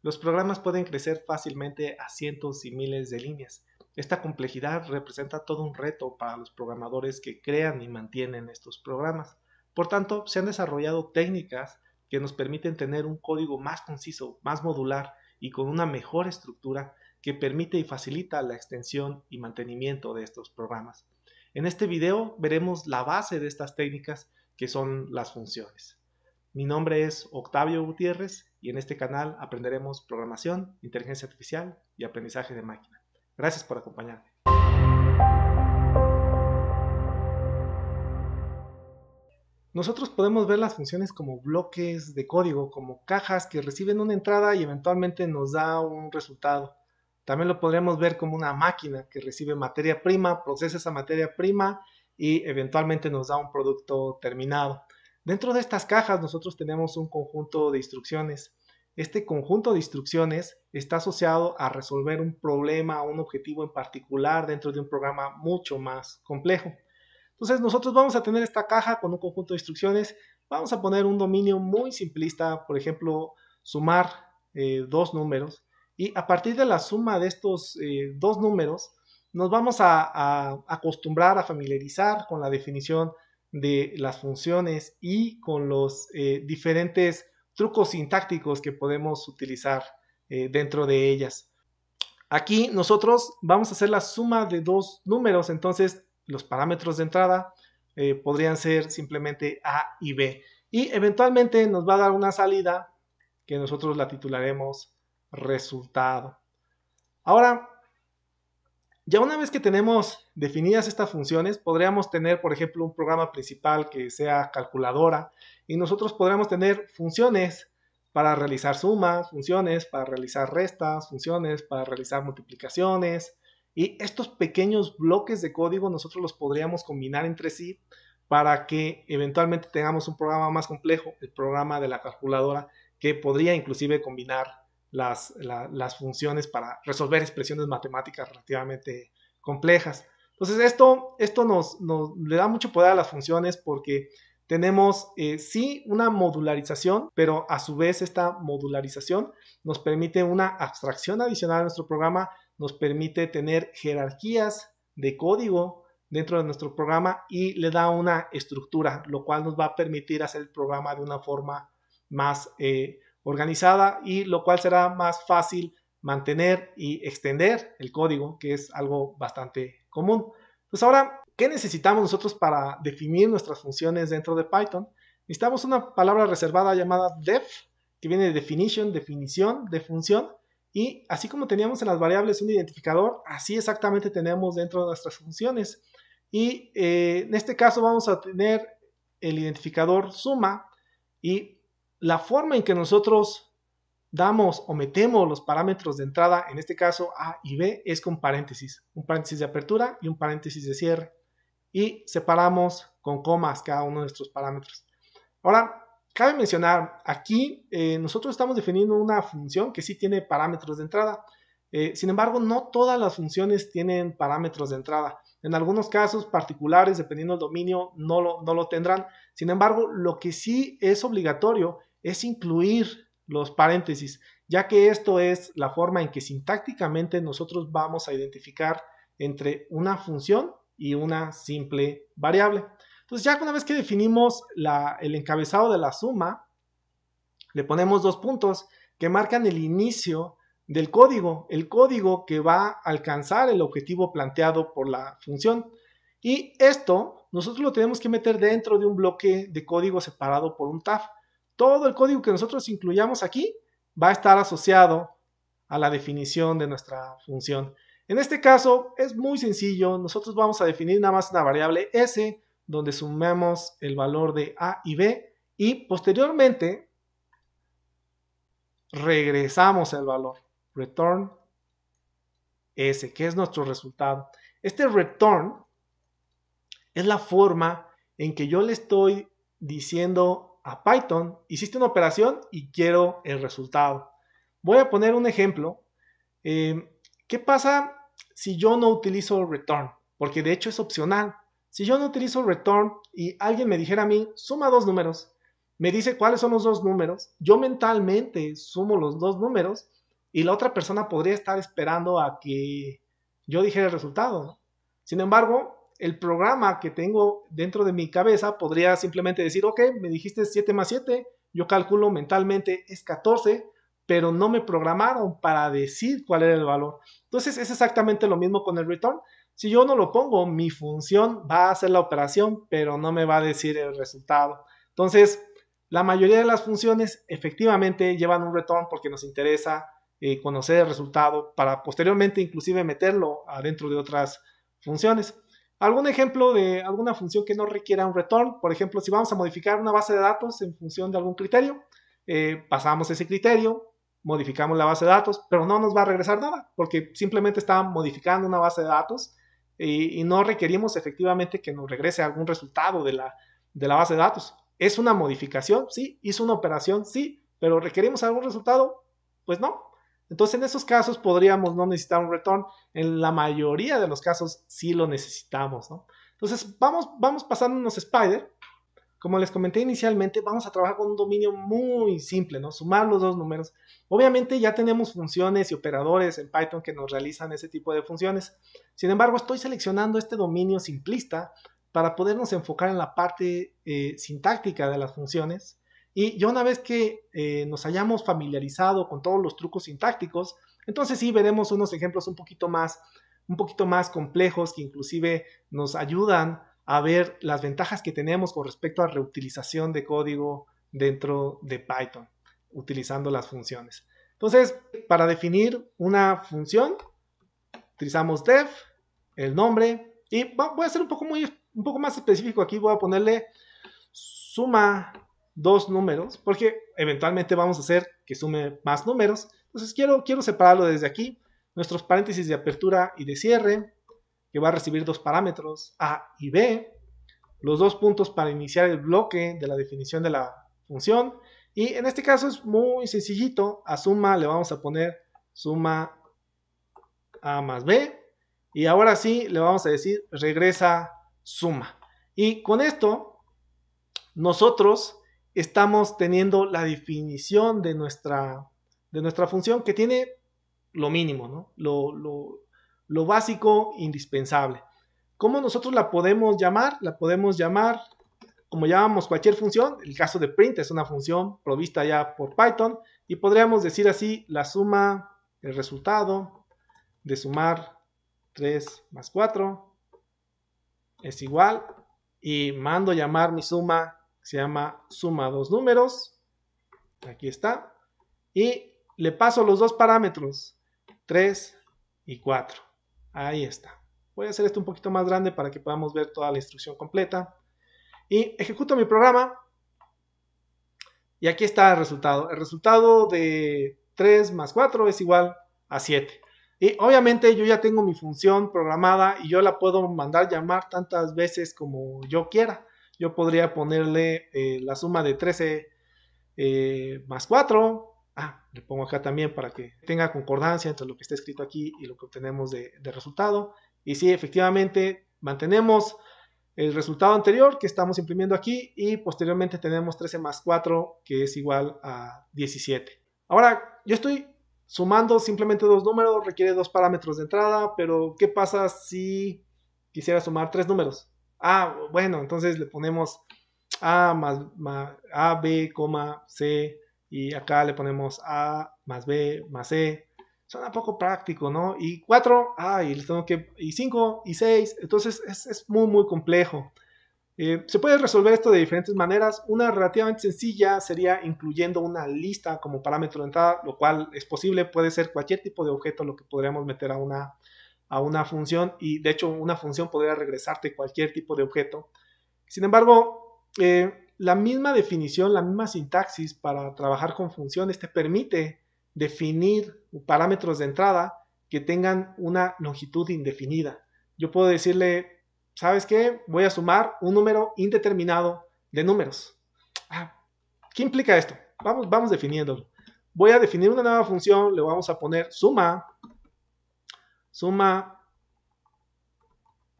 Los programas pueden crecer fácilmente a cientos y miles de líneas. Esta complejidad representa todo un reto para los programadores que crean y mantienen estos programas. Por tanto, se han desarrollado técnicas que nos permiten tener un código más conciso, más modular y con una mejor estructura que permite y facilita la extensión y mantenimiento de estos programas. En este video veremos la base de estas técnicas que son las funciones. Mi nombre es Octavio Gutiérrez y en este canal aprenderemos programación, inteligencia artificial y aprendizaje de máquina. Gracias por acompañarme. Nosotros podemos ver las funciones como bloques de código, como cajas que reciben una entrada y eventualmente nos da un resultado. También lo podríamos ver como una máquina que recibe materia prima, procesa esa materia prima y eventualmente nos da un producto terminado. Dentro de estas cajas nosotros tenemos un conjunto de instrucciones. Este conjunto de instrucciones está asociado a resolver un problema o un objetivo en particular dentro de un programa mucho más complejo. Entonces nosotros vamos a tener esta caja con un conjunto de instrucciones. Vamos a poner un dominio muy simplista, por ejemplo, sumar dos números. Y a partir de la suma de estos dos números, nos vamos a acostumbrar a familiarizar con la definición de las funciones y con los diferentes trucos sintácticos que podemos utilizar dentro de ellas. Aquí nosotros vamos a hacer la suma de dos números, entonces los parámetros de entrada podrían ser simplemente A y B. Y eventualmente nos va a dar una salida que nosotros la titularemos resultado. Ahora, ya una vez que tenemos definidas estas funciones, podríamos tener, por ejemplo, un programa principal que sea calculadora y nosotros podríamos tener funciones para realizar sumas, funciones para realizar restas, funciones para realizar multiplicaciones. Y estos pequeños bloques de código nosotros los podríamos combinar entre sí para que eventualmente tengamos un programa más complejo, el programa de la calculadora, que podría inclusive combinar las funciones para resolver expresiones matemáticas relativamente complejas. Entonces esto nos le da mucho poder a las funciones porque tenemos sí una modularización, pero a su vez esta modularización nos permite una abstracción adicional a nuestro programa, nos permite tener jerarquías de código dentro de nuestro programa y le da una estructura, lo cual nos va a permitir hacer el programa de una forma más organizada y lo cual será más fácil mantener y extender el código, que es algo bastante común. Pues ahora, ¿qué necesitamos nosotros para definir nuestras funciones dentro de Python? Necesitamos una palabra reservada llamada def, que viene de definition, definición de función, y así como teníamos en las variables un identificador, así exactamente tenemos dentro de nuestras funciones. Y en este caso vamos a tener el identificador suma y la forma en que nosotros damos o metemos los parámetros de entrada, en este caso A y B, es con paréntesis. Un paréntesis de apertura y un paréntesis de cierre. Y separamos con comas cada uno de nuestros parámetros. Ahora, cabe mencionar, aquí nosotros estamos definiendo una función que sí tiene parámetros de entrada. Sin embargo, no todas las funciones tienen parámetros de entrada. En algunos casos particulares, dependiendo del dominio, no lo tendrán. Sin embargo, lo que sí es obligatorio es incluir los paréntesis, ya que esto es la forma en que sintácticamente nosotros vamos a identificar entre una función y una simple variable. Entonces ya una vez que definimos el encabezado de la suma, le ponemos dos puntos que marcan el inicio del código, el código que va a alcanzar el objetivo planteado por la función. Y esto nosotros lo tenemos que meter dentro de un bloque de código separado por un tab. Todo el código que nosotros incluyamos aquí va a estar asociado a la definición de nuestra función. En este caso es muy sencillo, nosotros vamos a definir nada más una variable s donde sumamos el valor de a y b y posteriormente regresamos el valor return s, que es nuestro resultado. Este return es la forma en que yo le estoy diciendo a Python, hiciste una operación y quiero el resultado. Voy a poner un ejemplo. ¿Qué pasa si yo no utilizo return? Porque de hecho es opcional. Si yo no utilizo return y alguien me dijera a mí, suma dos números, me dice cuáles son los dos números, yo mentalmente sumo los dos números y la otra persona podría estar esperando a que yo dijera el resultado, ¿no? Sin embargo, el programa que tengo dentro de mi cabeza podría simplemente decir, ok, me dijiste 7 más 7, yo calculo mentalmente es 14, pero no me programaron para decir cuál era el valor. Entonces es exactamente lo mismo con el return. Si yo no lo pongo, mi función va a hacer la operación, pero no me va a decir el resultado. Entonces, la mayoría de las funciones efectivamente llevan un return porque nos interesa conocer el resultado para posteriormente inclusive meterlo adentro de otras funciones. ¿Algún ejemplo de alguna función que no requiera un return? Por ejemplo, si vamos a modificar una base de datos en función de algún criterio, pasamos ese criterio, modificamos la base de datos, pero no nos va a regresar nada porque simplemente está modificando una base de datos y no requerimos efectivamente que nos regrese algún resultado de la base de datos. ¿Es una modificación? Sí. ¿Hizo una operación? Sí. ¿Pero requerimos algún resultado? Pues no. Entonces en esos casos podríamos no necesitar un return. En la mayoría de los casos sí lo necesitamos, ¿no? Entonces vamos pasándonos Spider. Como les comenté inicialmente, vamos a trabajar con un dominio muy simple, ¿no? Sumar los dos números. Obviamente ya tenemos funciones y operadores en Python que nos realizan ese tipo de funciones. Sin embargo, estoy seleccionando este dominio simplista para podernos enfocar en la parte sintáctica de las funciones. Y ya una vez que nos hayamos familiarizado con todos los trucos sintácticos, entonces sí veremos unos ejemplos un poquito más complejos que inclusive nos ayudan a ver las ventajas que tenemos con respecto a reutilización de código dentro de Python, utilizando las funciones. Entonces, para definir una función, utilizamos def, el nombre, y voy a ser un poco más específico aquí, voy a ponerle suma dos números, porque eventualmente vamos a hacer que sume más números. Entonces quiero separarlo desde aquí, nuestros paréntesis de apertura y de cierre, que va a recibir dos parámetros, A y B, los dos puntos para iniciar el bloque de la definición de la función, y en este caso es muy sencillito, a suma le vamos a poner suma A más B, y ahora sí le vamos a decir regresa suma. Y con esto nosotros estamos teniendo la definición de nuestra función que tiene lo mínimo, ¿no? Lo básico indispensable. ¿Cómo nosotros la podemos llamar? La podemos llamar como llamamos cualquier función. El caso de print es una función provista ya por Python y podríamos decir así la suma, el resultado de sumar 3 más 4 es igual y mando llamar mi suma, se llama suma dos números, aquí está, y le paso los dos parámetros, 3 y 4. Ahí está. Voy a hacer esto un poquito más grande para que podamos ver toda la instrucción completa. Y ejecuto mi programa. Y aquí está el resultado. El resultado de 3 más 4 es igual a 7. Y obviamente yo ya tengo mi función programada y yo la puedo mandar llamar tantas veces como yo quiera. Yo podría ponerle la suma de 13 más 4. Le pongo acá también para que tenga concordancia entre lo que está escrito aquí y lo que obtenemos de resultado. Y sí, efectivamente, mantenemos el resultado anterior que estamos imprimiendo aquí y posteriormente tenemos 13 más 4 que es igual a 17. Ahora, yo estoy sumando simplemente dos números, requiere dos parámetros de entrada, pero ¿qué pasa si quisiera sumar tres números? Bueno, entonces le ponemos A más A, B, C y acá le ponemos A más B más C. Suena poco práctico, ¿no? Y 4, y 5 y 6, entonces es muy, muy complejo. Se puede resolver esto de diferentes maneras. Una relativamente sencilla sería incluyendo una lista como parámetro de entrada, lo cual es posible, puede ser cualquier tipo de objeto lo que podríamos meter a una función y de hecho una función podría regresarte cualquier tipo de objeto. Sin embargo, la misma definición, la misma sintaxis para trabajar con funciones te permite definir parámetros de entrada que tengan una longitud indefinida. Yo puedo decirle, ¿sabes qué? Voy a sumar un número indeterminado de números. ¿Qué implica esto? Vamos definiéndolo. Voy a definir una nueva función, le vamos a poner suma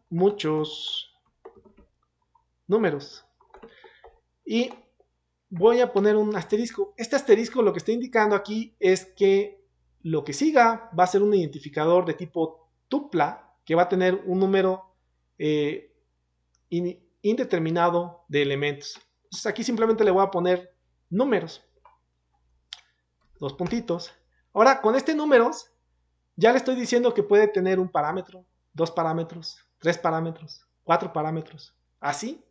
muchos números. Y voy a poner un asterisco. Este asterisco lo que está indicando aquí es que lo que siga va a ser un identificador de tipo tupla, que va a tener un número indeterminado de elementos. Entonces aquí simplemente le voy a poner números, dos puntitos. Ahora con este números ya le estoy diciendo que puede tener un parámetro, dos parámetros, tres parámetros, cuatro parámetros, así,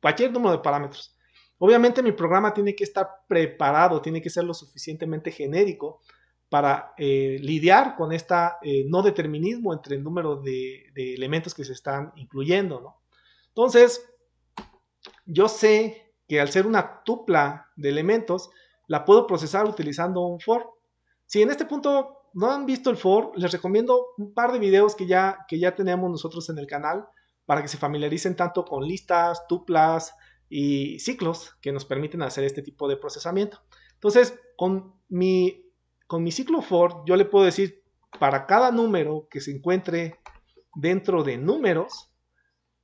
cualquier número de parámetros. Obviamente mi programa tiene que estar preparado, tiene que ser lo suficientemente genérico para lidiar con esta no determinismo entre el número de elementos que se están incluyendo, ¿no? Entonces, yo sé que al ser una tupla de elementos, la puedo procesar utilizando un for. Si en este punto no han visto el for, les recomiendo un par de videos que ya tenemos nosotros en el canal para que se familiaricen tanto con listas, tuplas y ciclos que nos permiten hacer este tipo de procesamiento. Entonces, con mi ciclo for, yo le puedo decir para cada número que se encuentre dentro de números,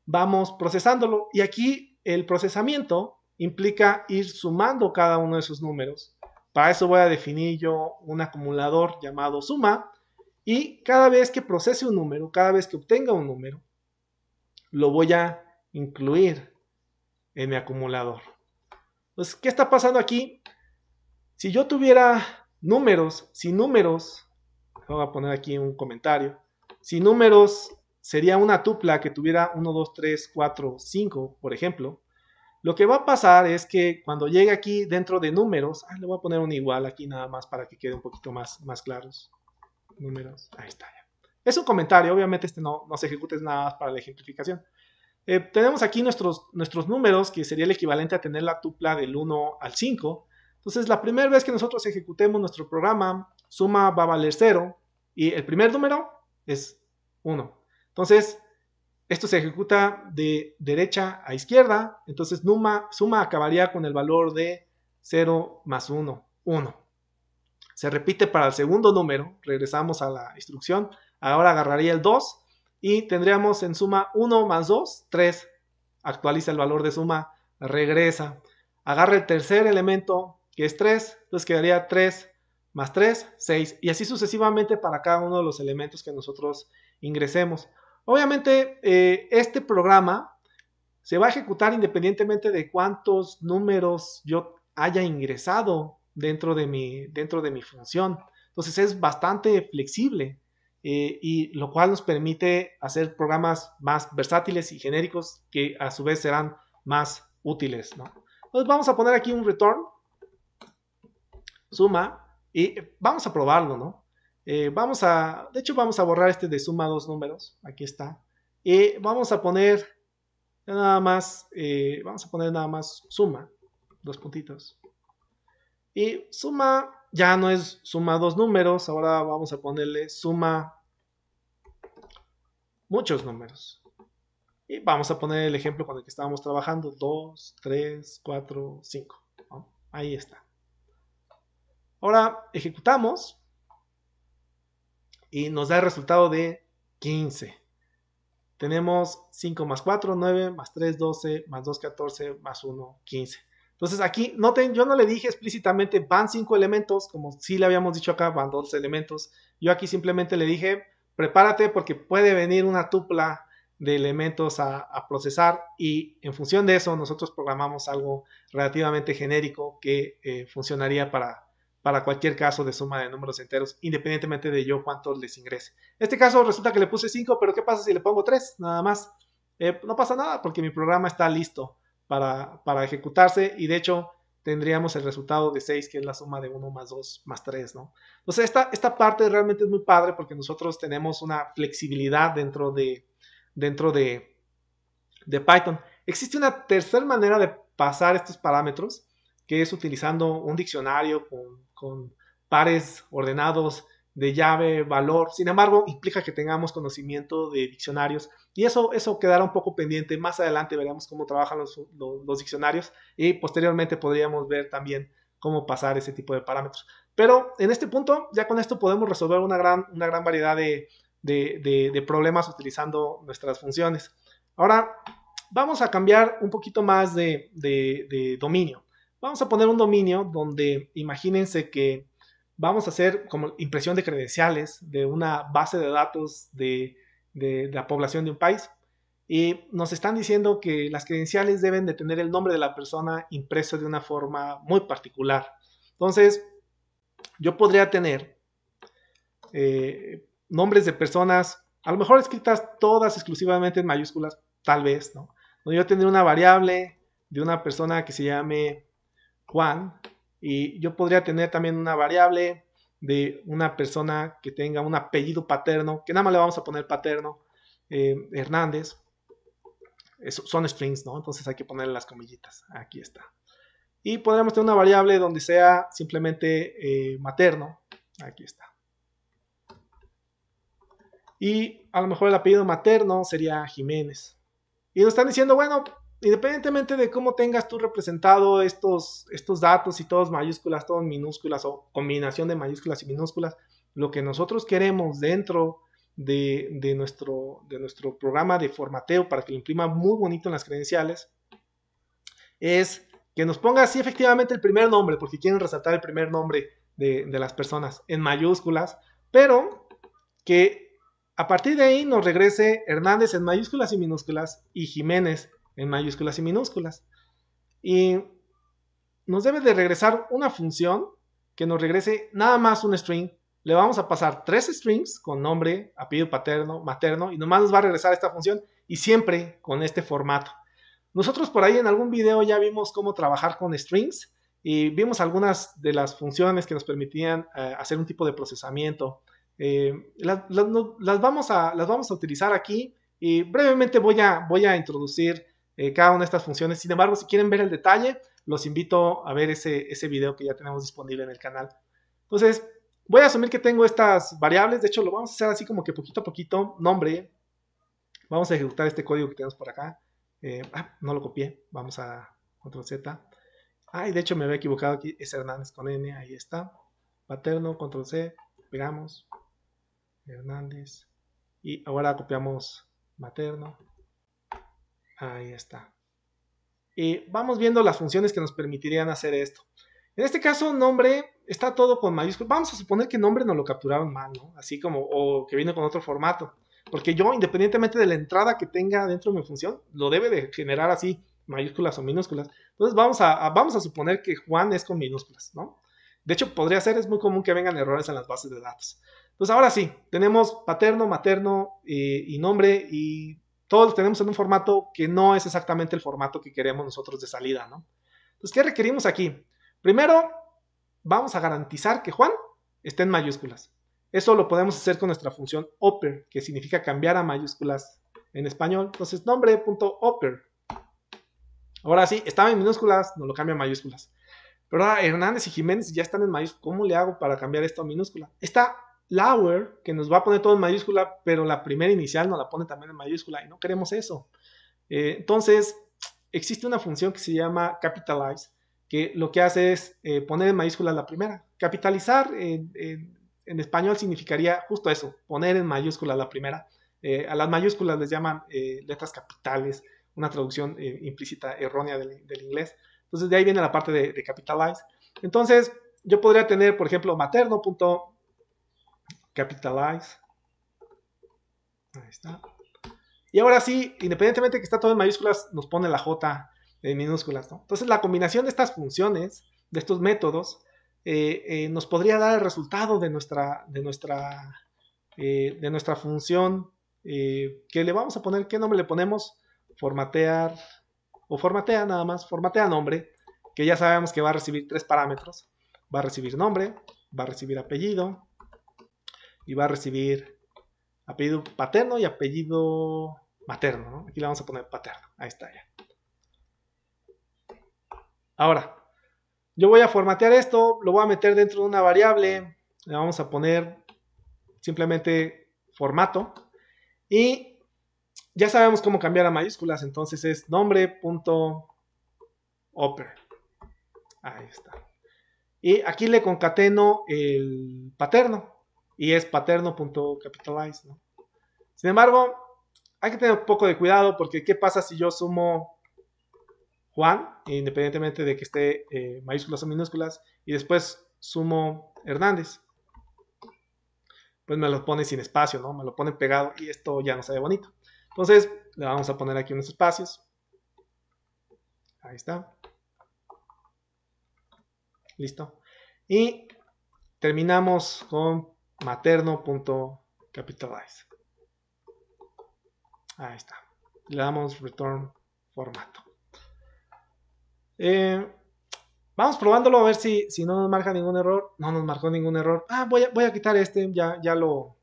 vamos procesándolo. Y aquí el procesamiento implica ir sumando cada uno de esos números. Para eso voy a definir yo un acumulador llamado suma. Y cada vez que procese un número, cada vez que obtenga un número, lo voy a incluir en mi acumulador. Entonces, ¿qué está pasando aquí? Si yo tuviera números, sin números, voy a poner aquí un comentario, sin números sería una tupla que tuviera 1, 2, 3, 4, 5, por ejemplo. Lo que va a pasar es que cuando llegue aquí dentro de números, le voy a poner un igual aquí nada más para que quede un poquito más claros. Números, ahí está ya. Es un comentario, obviamente este no se ejecute, es nada más para la ejemplificación. Tenemos aquí nuestros números, que sería el equivalente a tener la tupla del 1 al 5. Entonces, la primera vez que nosotros ejecutemos nuestro programa, suma va a valer 0 y el primer número es 1. Entonces, esto se ejecuta de derecha a izquierda. Entonces, suma acabaría con el valor de 0 más 1, 1. Se repite para el segundo número. Regresamos a la instrucción. Ahora agarraría el 2 y tendríamos en suma 1 más 2, 3. Actualiza el valor de suma, regresa. Agarra el tercer elemento, que es 3. Entonces quedaría 3 más 3, 6. Y así sucesivamente para cada uno de los elementos que nosotros ingresemos. Obviamente, este programa se va a ejecutar independientemente de cuántos números yo haya ingresado dentro de mi función. Entonces es bastante flexible y lo cual nos permite hacer programas más versátiles y genéricos que a su vez serán más útiles, ¿no? Entonces vamos a poner aquí un return, suma, y vamos a probarlo, ¿no? De hecho vamos a borrar este de suma dos números, aquí está, y vamos a poner nada más, suma, dos puntitos. Y suma ya no es suma dos números, ahora vamos a ponerle suma muchos números. Y vamos a poner el ejemplo con el que estábamos trabajando, 2, 3, 4, 5. ¿No? Ahí está. Ahora ejecutamos y nos da el resultado de 15. Tenemos 5 más 4, 9, más 3, 12, más 2, 14, más 1, 15. Entonces aquí, noten, yo no le dije explícitamente van 5 elementos, como sí le habíamos dicho acá, van 2 elementos. Yo aquí simplemente le dije, prepárate porque puede venir una tupla de elementos a procesar y en función de eso nosotros programamos algo relativamente genérico que funcionaría para cualquier caso de suma de números enteros, independientemente de yo cuántos les ingrese. En este caso resulta que le puse 5, pero ¿qué pasa si le pongo 3? Nada más. No pasa nada porque mi programa está listo para ejecutarse y de hecho tendríamos el resultado de 6, que es la suma de 1 más 2 más 3, ¿no? Entonces esta parte realmente es muy padre porque nosotros tenemos una flexibilidad dentro de Python. Existe una tercera manera de pasar estos parámetros, que es utilizando un diccionario con pares ordenados de llave, valor. Sin embargo, implica que tengamos conocimiento de diccionarios y eso quedará un poco pendiente. Más adelante veremos cómo trabajan los diccionarios y posteriormente podríamos ver también cómo pasar ese tipo de parámetros. Pero en este punto, ya con esto podemos resolver una gran variedad de problemas utilizando nuestras funciones. Ahora vamos a cambiar un poquito más de dominio. Vamos a poner un dominio donde imagínense que vamos a hacer como impresión de credenciales de una base de datos de la población de un país. Y nos están diciendo que las credenciales deben de tener el nombre de la persona impreso de una forma muy particular. Entonces, yo podría tener nombres de personas, a lo mejor escritas todas exclusivamente en mayúsculas, tal vez, ¿no? Donde yo tendría una variable de una persona que se llame Juan, y yo podría tener también una variable de una persona que tenga un apellido paterno, que nada más le vamos a poner paterno, Hernández. Son strings, ¿no? Entonces hay que ponerle las comillitas. Aquí está. Y podríamos tener una variable donde sea simplemente materno. Aquí está. Y a lo mejor el apellido materno sería Jiménez. Y nos están diciendo, bueno, independientemente de cómo tengas tú representado estos datos y todos mayúsculas, todos minúsculas o combinación de mayúsculas y minúsculas, lo que nosotros queremos dentro de nuestro programa de formateo para que lo imprima muy bonito en las credenciales es que nos ponga así efectivamente el primer nombre, porque quieren resaltar el primer nombre de las personas en mayúsculas, pero que a partir de ahí nos regrese Hernández en mayúsculas y minúsculas y Jiménez en mayúsculas y minúsculas. Y nos debe de regresar una función que nos regrese nada más un string. Le vamos a pasar 3 strings con nombre, apellido paterno, materno, y nomás nos va a regresar esta función y siempre con este formato. Nosotros por ahí en algún video ya vimos cómo trabajar con strings y vimos algunas de las funciones que nos permitían hacer un tipo de procesamiento. Vamos a utilizar aquí y brevemente voy a introducir cada una de estas funciones. Sin embargo, si quieren ver el detalle, los invito a ver ese video que ya tenemos disponible en el canal. Entonces, voy a asumir que tengo estas variables. De hecho, lo vamos a hacer así como que poquito a poquito. Nombre. Vamos a ejecutar este código que tenemos por acá. No lo copié. Vamos a Control Z. Y de hecho me había equivocado aquí. Es Hernández con N. Ahí está. Paterno, Control C. Pegamos. Hernández. Y ahora copiamos materno. Ahí está. Y vamos viendo las funciones que nos permitirían hacer esto. En este caso, nombre está todo con mayúsculas. Vamos a suponer que nombre nos lo capturaron mal, ¿no? Así como, o que viene con otro formato. Porque yo, independientemente de la entrada que tenga dentro de mi función, lo debe de generar así, mayúsculas o minúsculas. Entonces vamos a suponer que Juan es con minúsculas, ¿no? De hecho, podría ser, es muy común que vengan errores en las bases de datos. Entonces ahora sí, tenemos paterno, materno y nombre y todos los tenemos en un formato que no es exactamente el formato que queremos nosotros de salida, ¿no? Entonces, ¿qué requerimos aquí? Primero, vamos a garantizar que Juan esté en mayúsculas. Eso lo podemos hacer con nuestra función oper, que significa cambiar a mayúsculas en español. Entonces, nombre.oper. Ahora sí, estaba en minúsculas, no lo cambia a mayúsculas. Pero ahora Hernández y Jiménez ya están en mayúsculas. ¿Cómo le hago para cambiar esto a minúscula? Está Lauer, que nos va a poner todo en mayúscula, pero la primera inicial nos la pone también en mayúscula y no queremos eso. Entonces, existe una función que se llama capitalize, que lo que hace es poner en mayúscula la primera. Capitalizar en español significaría justo eso, poner en mayúscula la primera. A las mayúsculas les llaman letras capitales, una traducción implícita errónea del inglés. Entonces de ahí viene la parte de capitalize. Entonces yo podría tener, por ejemplo, materno.capitalize. Ahí está. Y ahora sí, independientemente de que está todo en mayúsculas, nos pone la J en minúsculas, ¿no? Entonces la combinación de estas funciones, de estos métodos, nos podría dar el resultado de nuestra función que le vamos a poner, ¿qué nombre le ponemos? Formatear, o formatea nada más, formatea nombre, que ya sabemos que va a recibir 3 parámetros. Va a recibir nombre, va a recibir apellido y va a recibir apellido paterno y apellido materno, ¿no? Aquí le vamos a poner paterno, ahí está ya. Ahora, yo voy a formatear esto, lo voy a meter dentro de una variable, le vamos a poner simplemente formato y ya sabemos cómo cambiar a mayúsculas, entonces es nombre.oper. Ahí está. Y aquí le concateno el paterno y es paterno.capitalize, ¿no? Sin embargo, hay que tener un poco de cuidado porque ¿qué pasa si yo sumo Juan, independientemente de que esté mayúsculas o minúsculas, y después sumo Hernández, pues me lo pone sin espacio, ¿no? Me lo pone pegado y esto ya no se ve bonito. Entonces le vamos a poner aquí unos espacios. Ahí está. Listo. Y terminamos con materno.capitalize. Ahí está. Le damos return formato. Vamos probándolo a ver si no nos marca ningún error. No nos marcó ningún error. Voy a quitar este. Ya lo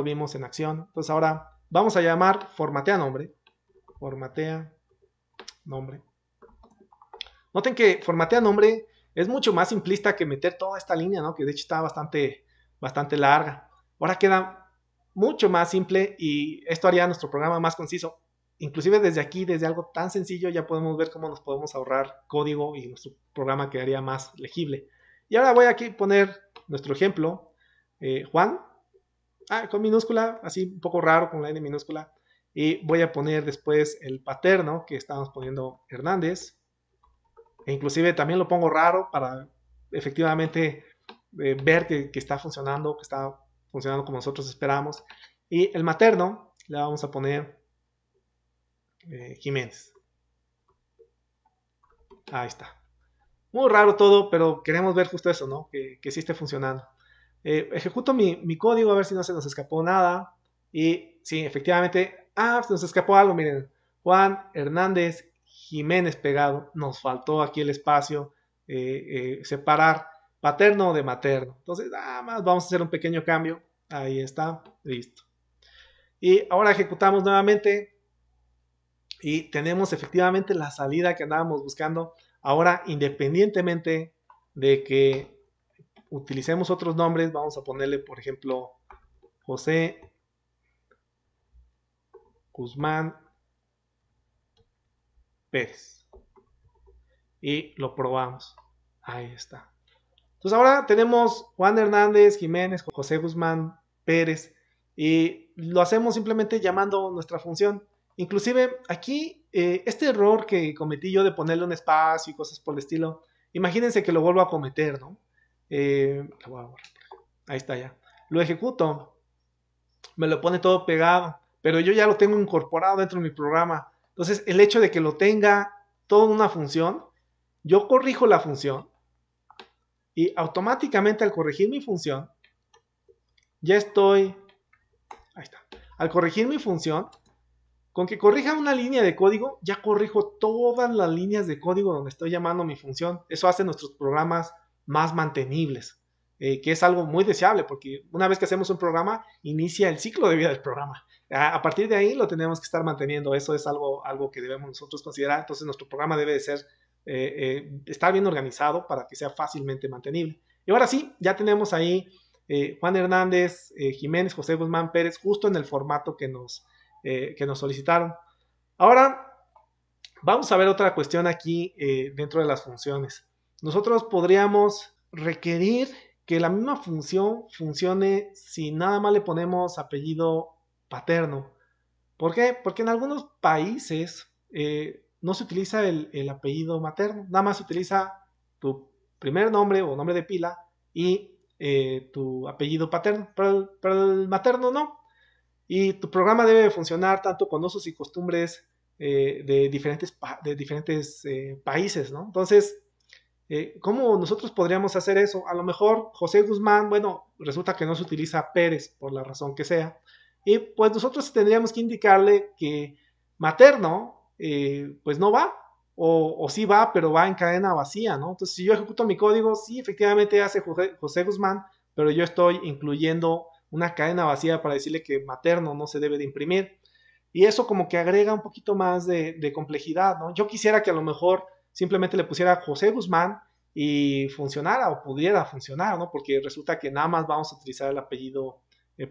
vimos en acción. Entonces ahora vamos a llamar formatea nombre. Formatea nombre. Noten que formatea nombre es mucho más simplista que meter toda esta línea, ¿no? Que de hecho está bastante larga. Ahora queda mucho más simple y esto haría nuestro programa más conciso. Inclusive desde aquí, desde algo tan sencillo, ya podemos ver cómo nos podemos ahorrar código y nuestro programa quedaría más legible. Y ahora voy aquí a poner nuestro ejemplo, Juan, con minúscula, así un poco raro con la N minúscula. Y voy a poner después el paterno que estábamos poniendo Hernández. E inclusive también lo pongo raro para efectivamente ver que está funcionando como nosotros esperamos. Y el materno le vamos a poner Jiménez. Ahí está. Muy raro todo, pero queremos ver justo eso, ¿no? Que sí esté funcionando. Ejecuto mi código a ver si no se nos escapó nada. Y sí, efectivamente, se nos escapó algo, miren. Juan Hernández Jiménez pegado. Nos faltó aquí el espacio. Separar paterno de materno. Entonces, nada más vamos a hacer un pequeño cambio. Ahí está, listo. Y ahora ejecutamos nuevamente. Y tenemos efectivamente la salida que andábamos buscando. Ahora, independientemente de que utilicemos otros nombres, vamos a ponerle, por ejemplo, José Guzmán Pérez. Y lo probamos. Ahí está. Entonces ahora tenemos Juan Hernández, Jiménez, José Guzmán Pérez. Y lo hacemos simplemente llamando nuestra función. Inclusive aquí, este error que cometí yo de ponerle un espacio y cosas por el estilo, imagínense que lo vuelvo a cometer, ¿no? Lo voy a borrar. Ahí está ya. Lo ejecuto. Me lo pone todo pegado. Pero yo ya lo tengo incorporado dentro de mi programa. Entonces, el hecho de que lo tenga todo en una función, yo corrijo la función. Y automáticamente al corregir mi función, ya estoy... Ahí está. Al corregir mi función, con que corrija una línea de código, ya corrijo todas las líneas de código donde estoy llamando mi función. Eso hace nuestros programas más mantenibles, que es algo muy deseable, porque una vez que hacemos un programa, inicia el ciclo de vida del programa. A partir de ahí lo tenemos que estar manteniendo. Eso es algo que debemos nosotros considerar. Entonces nuestro programa debe de ser, estar bien organizado para que sea fácilmente mantenible. Y ahora sí, ya tenemos ahí Juan Hernández, Jiménez, José Guzmán Pérez, justo en el formato que nos solicitaron. Ahora vamos a ver otra cuestión aquí dentro de las funciones. Nosotros podríamos requerir que la misma función funcione si nada más le ponemos apellido paterno. ¿Por qué? Porque en algunos países no se utiliza el apellido materno, nada más se utiliza tu primer nombre o nombre de pila y tu apellido paterno, pero el materno no. Y tu programa debe funcionar tanto con usos y costumbres de diferentes países, ¿no? Entonces, ¿cómo nosotros podríamos hacer eso? A lo mejor José Guzmán, bueno, resulta que no se utiliza Pérez por la razón que sea. Y pues nosotros tendríamos que indicarle que materno, pues no va, o sí va, pero va en cadena vacía, ¿no? Entonces, si yo ejecuto mi código, sí, efectivamente hace José Guzmán, pero yo estoy incluyendo una cadena vacía para decirle que materno no se debe de imprimir. Y eso como que agrega un poquito más de complejidad, ¿no? Yo quisiera que a lo mejor simplemente le pusiera José Guzmán y funcionara o pudiera funcionar, ¿no? Porque resulta que nada más vamos a utilizar el apellido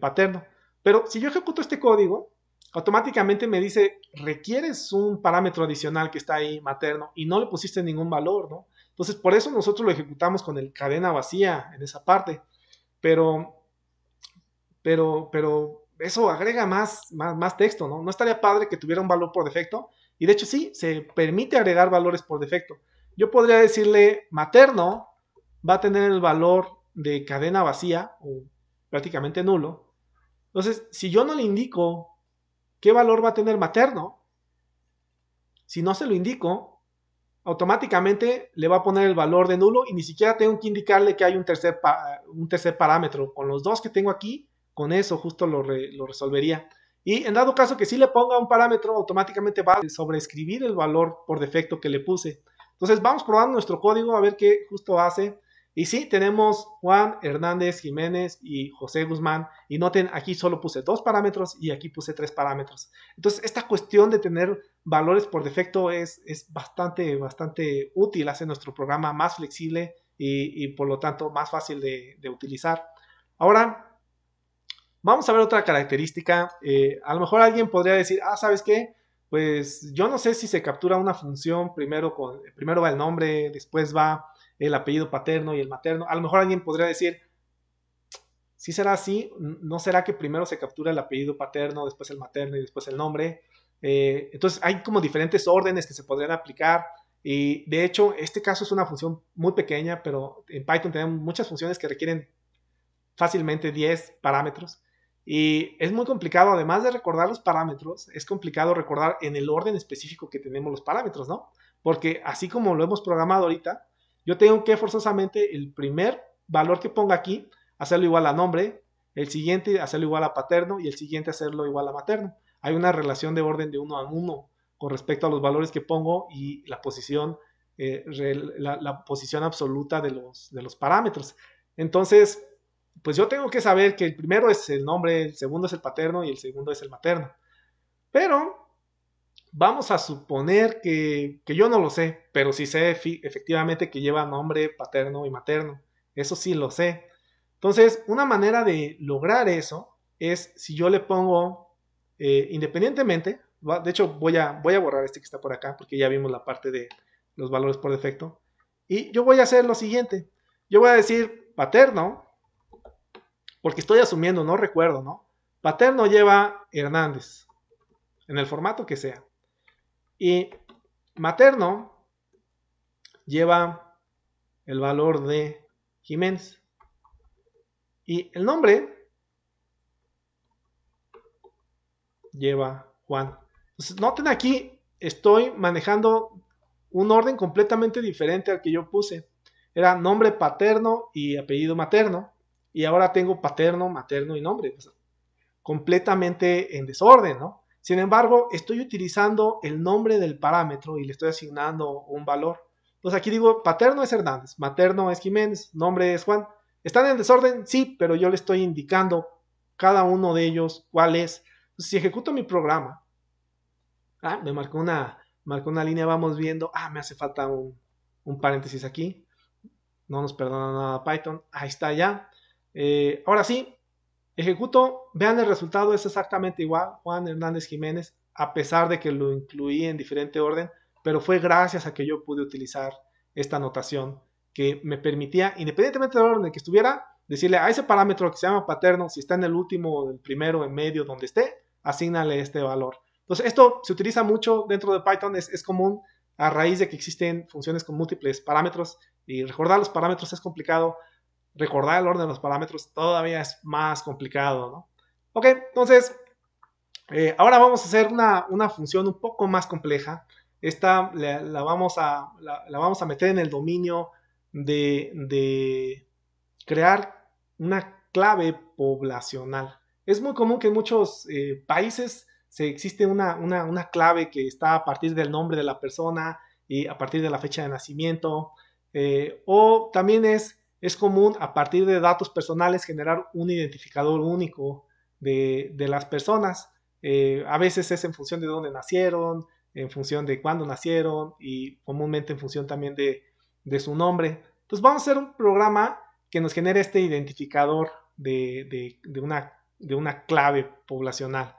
paterno. Pero si yo ejecuto este código, automáticamente me dice, requieres un parámetro adicional que está ahí, materno, y no le pusiste ningún valor, ¿no? Entonces, por eso nosotros lo ejecutamos con el cadena vacía en esa parte. Pero eso agrega más texto, ¿no? No estaría padre que tuviera un valor por defecto Y de hecho sí, se permite agregar valores por defecto. Yo podría decirle materno va a tener el valor de cadena vacía o prácticamente nulo. Entonces, si yo no le indico qué valor va a tener materno, si no se lo indico, automáticamente le va a poner el valor de nulo y ni siquiera tengo que indicarle que hay un tercer parámetro. Con los dos que tengo aquí, con eso justo lo resolvería. Y en dado caso que sí le ponga un parámetro, automáticamente va a sobreescribir el valor por defecto que le puse. Entonces vamos probando nuestro código a ver qué justo hace. Y sí, tenemos Juan Hernández Jiménez y José Guzmán. Y noten, aquí solo puse 2 parámetros y aquí puse 3 parámetros. Entonces, esta cuestión de tener valores por defecto es bastante útil, hace nuestro programa más flexible y por lo tanto más fácil de utilizar. Ahora, vamos a ver otra característica. A lo mejor alguien podría decir, ¿sabes qué? Pues yo no sé si se captura una función, primero va el nombre, después va el apellido paterno y el materno. A lo mejor alguien podría decir, ¿sí será así? ¿No será que primero se captura el apellido paterno, después el materno y después el nombre? Entonces hay como diferentes órdenes que se podrían aplicar. Y de hecho, este caso es una función muy pequeña, pero en Python tenemos muchas funciones que requieren fácilmente 10 parámetros. Y es muy complicado, además de recordar los parámetros, es complicado recordar en el orden específico que tenemos los parámetros, ¿no? Porque así como lo hemos programado ahorita, yo tengo que forzosamente el primer valor que ponga aquí, hacerlo igual a nombre, el siguiente hacerlo igual a paterno y el siguiente hacerlo igual a materno. Hay una relación de orden de 1 a 1 con respecto a los valores que pongo y la posición, la posición absoluta de los parámetros. Entonces, pues yo tengo que saber que el primero es el nombre, el segundo es el paterno y el segundo es el materno. Pero vamos a suponer que yo no lo sé, pero sí sé efectivamente que lleva nombre paterno y materno. Eso sí lo sé. Entonces, una manera de lograr eso es si yo le pongo independientemente, de hecho voy a borrar este que está por acá porque ya vimos la parte de los valores por defecto. Y yo voy a hacer lo siguiente. Yo voy a decir paterno, porque estoy asumiendo, no recuerdo, ¿no? Paterno lleva Hernández, en el formato que sea. Y materno lleva el valor de Jiménez. Y el nombre lleva Juan. Entonces, noten aquí, estoy manejando un orden completamente diferente al que yo puse. Era nombre paterno y apellido materno. Y ahora tengo paterno, materno y nombre. O sea, completamente en desorden, ¿no? Sin embargo, estoy utilizando el nombre del parámetro y le estoy asignando un valor. Entonces aquí digo, paterno es Hernández, materno es Jiménez, nombre es Juan. ¿Están en desorden? Sí, pero yo le estoy indicando cada uno de ellos cuál es. Entonces, si ejecuto mi programa, me marcó una línea, vamos viendo, me hace falta un paréntesis aquí. No nos perdona nada Python. Ahí está ya. Ahora sí, ejecuto, vean el resultado, es exactamente igual, Juan Hernández Jiménez, a pesar de que lo incluí en diferente orden, pero fue gracias a que yo pude utilizar esta notación que me permitía, independientemente del orden en el que estuviera, decirle a ese parámetro que se llama paterno, si está en el último, el primero, en medio, donde esté, asígnale este valor. Entonces, esto se utiliza mucho dentro de Python, es común a raíz de que existen funciones con múltiples parámetros y recordar los parámetros es complicado. Recordar el orden de los parámetros todavía es más complicado, ¿no? Ok, entonces, ahora vamos a hacer una función un poco más compleja. Esta la vamos a meter en el dominio de crear una clave poblacional. Es muy común que en muchos países existe una clave que está a partir del nombre de la persona y a partir de la fecha de nacimiento. O también es común a partir de datos personales generar un identificador único de las personas. A veces es en función de dónde nacieron, en función de cuándo nacieron y comúnmente en función también de su nombre. Entonces vamos a hacer un programa que nos genere este identificador de una clave poblacional.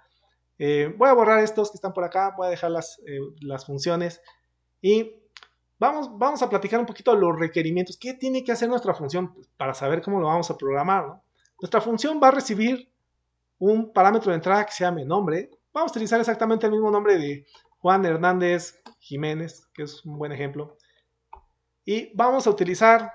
Voy a borrar estos que están por acá, voy a dejar las funciones y vamos a platicar un poquito de los requerimientos. ¿Qué tiene que hacer nuestra función? Pues para saber cómo lo vamos a programar, ¿no? Nuestra función va a recibir un parámetro de entrada que se llame nombre. Vamos a utilizar exactamente el mismo nombre de Juan Hernández Jiménez, que es un buen ejemplo. Y vamos a utilizar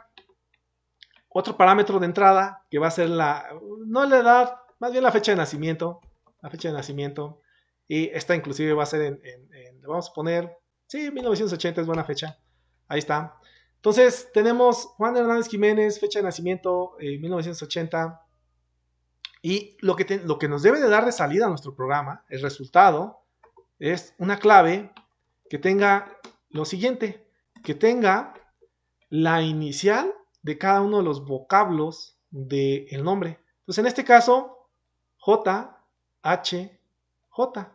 otro parámetro de entrada que va a ser no la edad, más bien la fecha de nacimiento. La fecha de nacimiento. Y esta inclusive va a ser le vamos a poner, sí, 1980 es buena fecha. Ahí está. Entonces tenemos Juan Hernández Jiménez, fecha de nacimiento 1980. Y lo que nos debe de dar de salida a nuestro programa, el resultado, es una clave que tenga lo siguiente, que tenga la inicial de cada uno de los vocablos del nombre. Entonces, en este caso, J, H, J.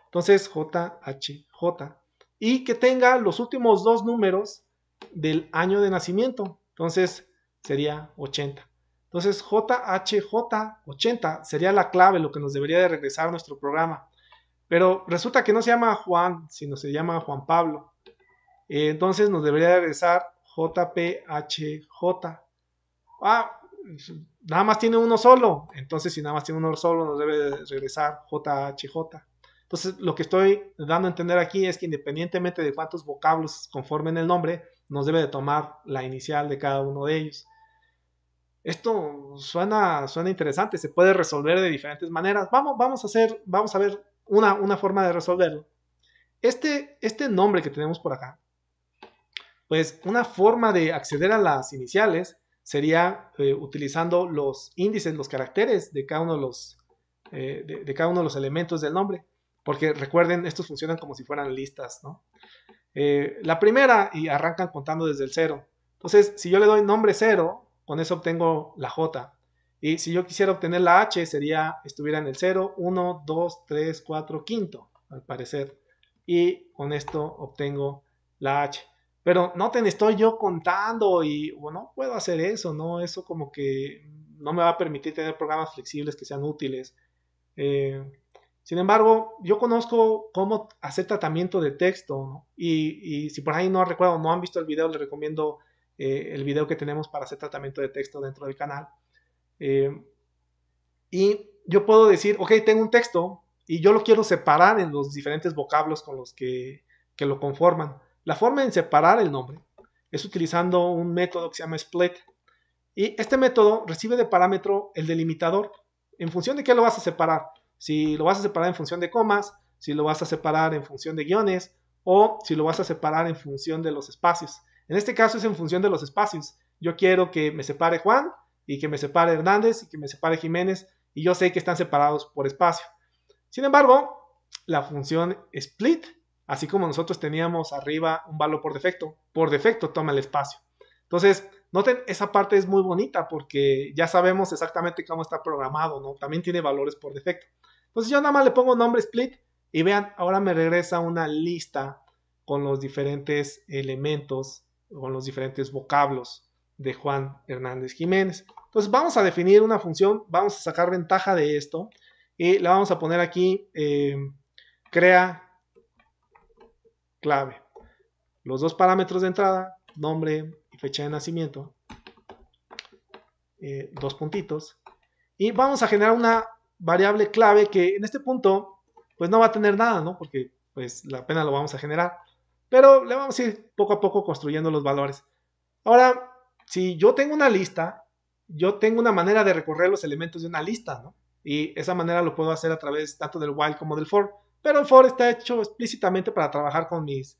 Entonces, J, H, J. Y que tenga los últimos dos números del año de nacimiento. Entonces, sería 80. Entonces, JHJ80 sería la clave, lo que nos debería de regresar a nuestro programa. Pero resulta que no se llama Juan, sino se llama Juan Pablo. Entonces nos debería regresar JPHJ. Nada más tiene uno solo. Entonces, si nada más tiene uno solo, nos debe de regresar JHJ. Entonces, lo que estoy dando a entender aquí es que independientemente de cuántos vocablos conformen el nombre, nos debe de tomar la inicial de cada uno de ellos. Esto suena interesante, se puede resolver de diferentes maneras. Vamos a ver una forma de resolverlo. Este nombre que tenemos por acá, pues una forma de acceder a las iniciales sería utilizando los índices, los caracteres de cada uno de cada uno de los elementos del nombre. Porque recuerden, estos funcionan como si fueran listas, ¿no? La primera, y arrancan contando desde el 0. Entonces, si yo le doy nombre 0, con eso obtengo la J. Y si yo quisiera obtener la H, estuviera en el 0, 1, 2, 3, 4, quinto, al parecer. Y con esto obtengo la H. Pero noten, estoy yo contando y bueno, puedo hacer eso, ¿no? Eso como que no me va a permitir tener programas flexibles que sean útiles. Sin embargo, yo conozco cómo hacer tratamiento de texto, ¿no? Y si por ahí no recuerdo, no han visto el video, les recomiendo el video que tenemos para hacer tratamiento de texto dentro del canal. Y yo puedo decir, ok, tengo un texto y yo lo quiero separar en los diferentes vocablos con los que lo conforman. La forma en separar el nombre es utilizando un método que se llama split. Y este método recibe de parámetro el delimitador. ¿En función de qué lo vas a separar? Si lo vas a separar en función de comas, si lo vas a separar en función de guiones o si lo vas a separar en función de los espacios. En este caso es en función de los espacios. Yo quiero que me separe Juan y que me separe Hernández y que me separe Jiménez y yo sé que están separados por espacio. Sin embargo, la función split, así como nosotros teníamos arriba un valor por defecto toma el espacio. Entonces, noten, esa parte es muy bonita porque ya sabemos exactamente cómo está programado, ¿no? También tiene valores por defecto. Entonces yo nada más le pongo nombre split y vean, ahora me regresa una lista con los diferentes elementos, con los diferentes vocablos de Juan Hernández Jiménez. Entonces vamos a definir una función, vamos a sacar ventaja de esto y le vamos a poner aquí crea clave. Los dos parámetros de entrada, nombre y fecha de nacimiento, dos puntitos, y vamos a generar una variable clave que en este punto pues no va a tener nada, ¿no? Porque pues apenas lo vamos a generar, pero le vamos a ir poco a poco construyendo los valores. Ahora, si yo tengo una lista, yo tengo una manera de recorrer los elementos de una lista, ¿no? Y esa manera lo puedo hacer a través tanto del while como del for, pero el for está hecho explícitamente para trabajar con mis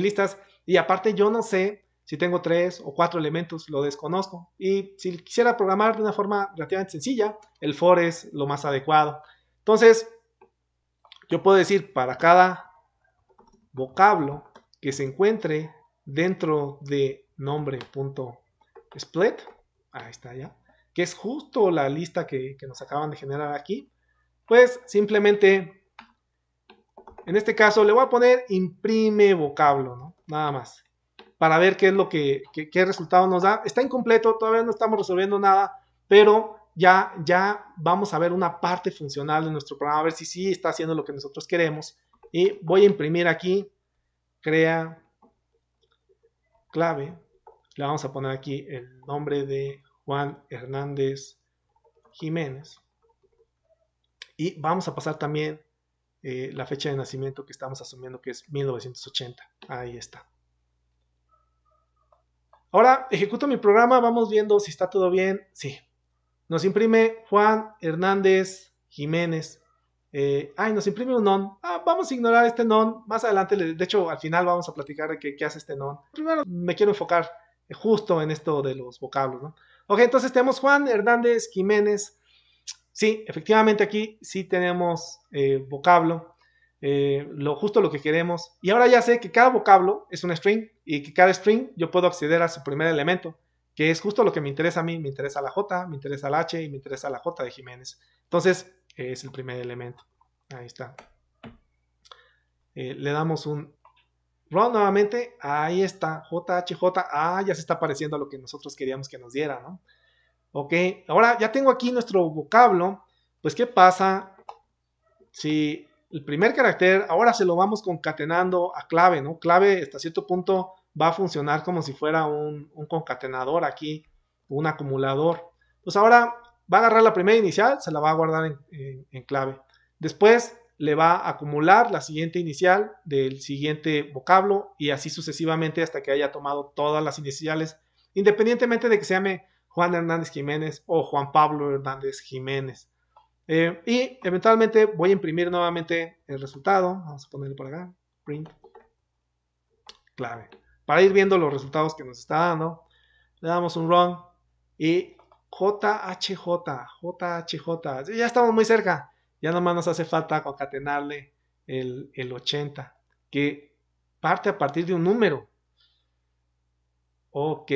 listas y aparte yo no sé si tengo 3 o 4 elementos, lo desconozco. Y si quisiera programar de una forma relativamente sencilla, el for es lo más adecuado. Entonces, yo puedo decir para cada vocablo que se encuentre dentro de nombre.split, ahí está ya, que es justo la lista que nos acaban de generar aquí, pues simplemente, en este caso le voy a poner imprime vocablo, ¿no? Nada más, para ver qué es lo qué resultado nos da. Está incompleto, todavía no estamos resolviendo nada, pero ya vamos a ver una parte funcional de nuestro programa, a ver si sí está haciendo lo que nosotros queremos. Y voy a imprimir aquí, crea clave, le vamos a poner aquí el nombre de Juan Hernández Jiménez. Y vamos a pasar también la fecha de nacimiento que estamos asumiendo que es 1980. Ahí está. Ahora ejecuto mi programa, vamos viendo si está todo bien. Sí, nos imprime Juan Hernández Jiménez. Nos imprime un non. Vamos a ignorar este non. Más adelante, de hecho, al final vamos a platicar de qué hace este non. Primero me quiero enfocar justo en esto de los vocablos, ¿no? Ok, entonces tenemos Juan Hernández Jiménez. Sí, efectivamente aquí sí tenemos vocablo. Justo lo que queremos. Y ahora ya sé que cada vocablo es un string y que cada string yo puedo acceder a su primer elemento, que es justo lo que me interesa a mí. Me interesa la J, me interesa la H y me interesa la J de Jiménez. Entonces es el primer elemento. Ahí está. Le damos un run nuevamente. Ahí está. JHJ. Ya se está pareciendo a lo que nosotros queríamos que nos diera, ¿no? Ok, ahora ya tengo aquí nuestro vocablo. Pues, ¿qué pasa si el primer carácter ahora se lo vamos concatenando a clave, ¿no? Clave hasta cierto punto va a funcionar como si fuera un concatenador aquí, un acumulador. Pues ahora va a agarrar la primera inicial, se la va a guardar en clave. Después le va a acumular la siguiente inicial del siguiente vocablo y así sucesivamente hasta que haya tomado todas las iniciales, independientemente de que se llame Juan Hernández Jiménez o Juan Pablo Hernández Jiménez. Y eventualmente voy a imprimir nuevamente el resultado. Vamos a ponerlo por acá. Print. Clave. Para ir viendo los resultados que nos está dando. Le damos un run. Y JHJ. JHJ. Ya estamos muy cerca. Ya nomás nos hace falta concatenarle el 80. Que parte a partir de un número. Ok.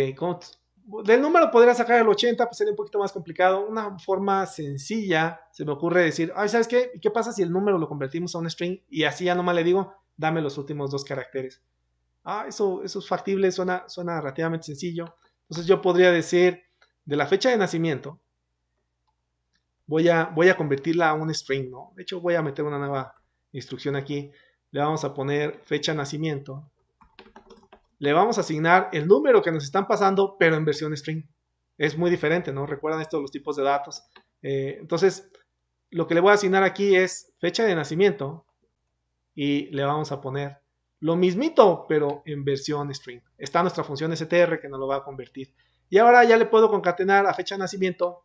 Del número podría sacar el 80, pues sería un poquito más complicado. Una forma sencilla se me ocurre decir, ¿sabes qué? ¿Qué pasa si el número lo convertimos a un string? Y así ya nomás le digo, dame los últimos dos caracteres. Eso es factible, suena relativamente sencillo. Entonces yo podría decir, de la fecha de nacimiento, voy a convertirla a un string, ¿no? De hecho, voy a meter una nueva instrucción aquí. Le vamos a poner fecha de nacimiento. Le vamos a asignar el número que nos están pasando, pero en versión string. Es muy diferente, ¿no? Recuerdan esto de los tipos de datos. Entonces, lo que le voy a asignar aquí es fecha de nacimiento y le vamos a poner lo mismito, pero en versión string. Está nuestra función str que nos lo va a convertir. Y ahora ya le puedo concatenar a fecha de nacimiento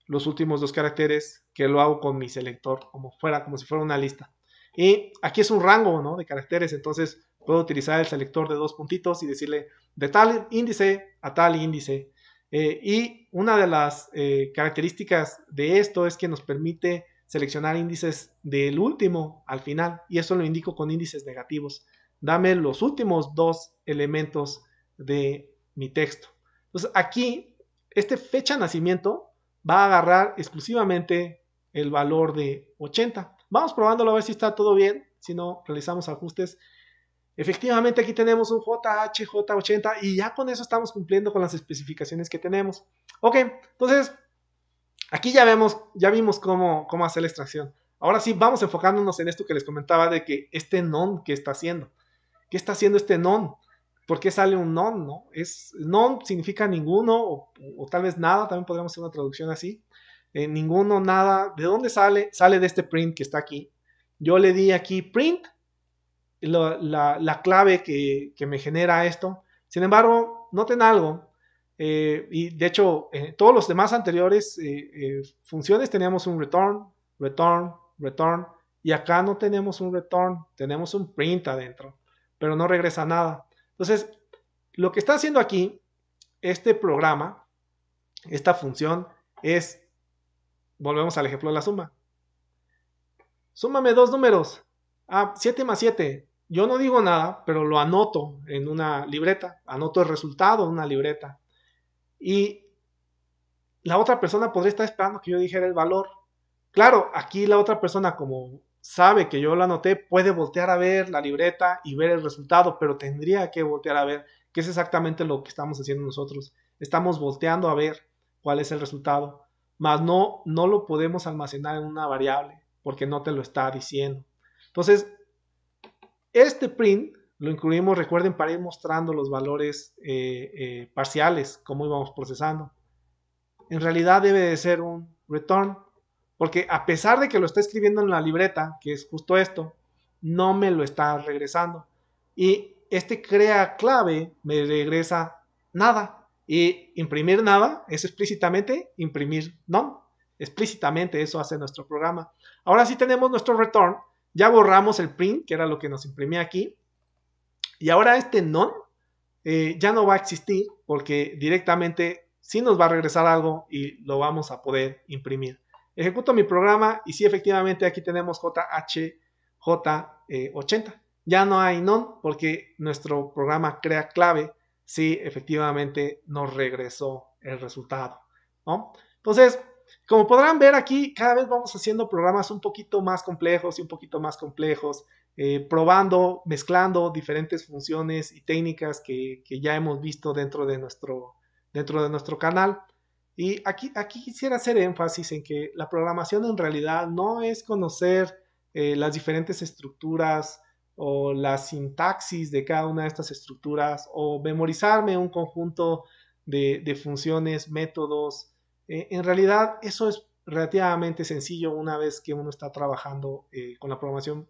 los últimos dos caracteres, que lo hago con mi selector, como si fuera una lista. Y aquí es un rango, ¿no?, de caracteres, entonces puedo utilizar el selector de dos puntitos y decirle de tal índice a tal índice. Y una de las características de esto es que nos permite seleccionar índices del último al final, y eso lo indico con índices negativos. Dame los últimos dos elementos de mi texto. Entonces aquí, este fecha de nacimiento va a agarrar exclusivamente el valor de 80. Vamos probándolo a ver si está todo bien. Si no, realizamos ajustes. Efectivamente, aquí tenemos un JHJ80 y ya con eso estamos cumpliendo con las especificaciones que tenemos. Ok, entonces aquí ya vimos cómo hacer la extracción. Ahora sí, vamos enfocándonos en esto que les comentaba de que este non que está haciendo. ¿Qué está haciendo este non? ¿Por qué sale un non, no? Non significa ninguno o tal vez nada, también podríamos hacer una traducción así. Ninguno, nada. ¿De dónde sale? Sale de este print que está aquí. Yo le di aquí print, la clave que me genera esto. Sin embargo, noten algo. Y de hecho, todos los demás anteriores funciones teníamos un return, return, return. Y acá no tenemos un return, tenemos un print adentro, pero no regresa nada. Entonces, lo que está haciendo aquí este programa, esta función, es, volvemos al ejemplo de la suma. Súmame dos números. 7 más 7. Yo no digo nada, pero lo anoto en una libreta. Anoto el resultado en una libreta. Y la otra persona podría estar esperando que yo dijera el valor. Claro, aquí la otra persona, como sabe que yo lo anoté, puede voltear a ver la libreta y ver el resultado, pero tendría que voltear a ver, que es exactamente lo que estamos haciendo nosotros. Estamos volteando a ver cuál es el resultado, mas no lo podemos almacenar en una variable, porque no te lo está diciendo. Entonces, este print lo incluimos, recuerden, para ir mostrando los valores parciales, cómo íbamos procesando. En realidad debe de ser un return. porque a pesar de que lo está escribiendo en la libreta, que es justo esto, no me lo está regresando. Y este crea clave me regresa nada. Y imprimir nada es explícitamente imprimir none. Explícitamente eso hace nuestro programa. Ahora sí tenemos nuestro return. Ya borramos el print, que era lo que nos imprimía aquí. Y ahora este none ya no va a existir porque directamente sí nos va a regresar algo y lo vamos a poder imprimir. Ejecuto mi programa y sí, efectivamente aquí tenemos JHJ80. Ya no hay none porque nuestro programa crea clave. Sí, efectivamente nos regresó el resultado, ¿no? Entonces, como podrán ver aquí, cada vez vamos haciendo programas un poquito más complejos y un poquito más complejos, probando, mezclando diferentes funciones y técnicas que ya hemos visto dentro de nuestro canal. Y aquí quisiera hacer énfasis en que la programación en realidad no es conocer las diferentes estructuras o la sintaxis de cada una de estas estructuras o memorizarme un conjunto de funciones, métodos. En realidad eso es relativamente sencillo una vez que uno está trabajando con la programación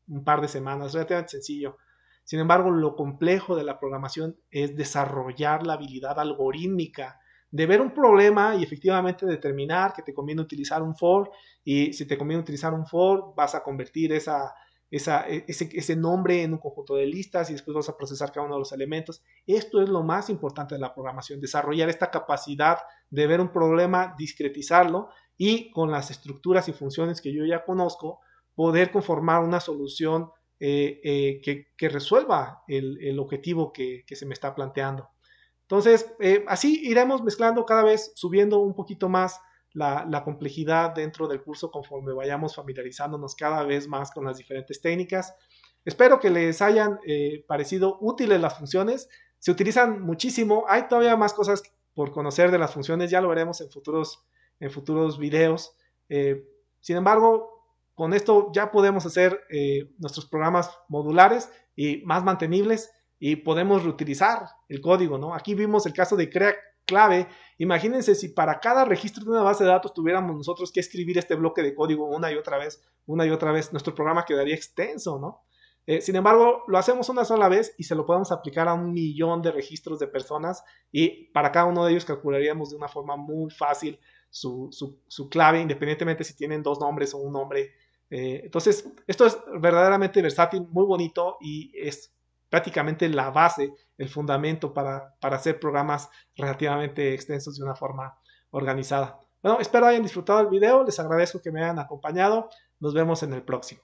un par de semanas, relativamente sencillo. Sin embargo, lo complejo de la programación es desarrollar la habilidad algorítmica de ver un problema y efectivamente determinar que te conviene utilizar un for, y si te conviene utilizar un for vas a convertir ese nombre en un conjunto de listas y después vas a procesar cada uno de los elementos. Esto es lo más importante de la programación, desarrollar esta capacidad de ver un problema, discretizarlo y con las estructuras y funciones que yo ya conozco, poder conformar una solución que resuelva el objetivo que se me está planteando. Entonces, así iremos mezclando cada vez, subiendo un poquito más la complejidad dentro del curso conforme vayamos familiarizándonos cada vez más con las diferentes técnicas. Espero que les hayan parecido útiles las funciones. Se utilizan muchísimo. Hay todavía más cosas por conocer de las funciones. Ya lo veremos en futuros videos. Sin embargo, con esto ya podemos hacer nuestros programas modulares y más mantenibles y podemos reutilizar el código, ¿no? Aquí vimos el caso de crea clave. Imagínense si para cada registro de una base de datos tuviéramos nosotros que escribir este bloque de código una y otra vez, nuestro programa quedaría extenso, ¿no? Sin embargo, lo hacemos una sola vez y se lo podemos aplicar a 1.000.000 de registros de personas y para cada uno de ellos calcularíamos de una forma muy fácil su clave, independientemente si tienen dos nombres o un nombre. Entonces, esto es verdaderamente versátil, muy bonito y es prácticamente la base, el fundamento para hacer programas relativamente extensos de una forma organizada. Bueno, espero hayan disfrutado el video, les agradezco que me hayan acompañado, nos vemos en el próximo.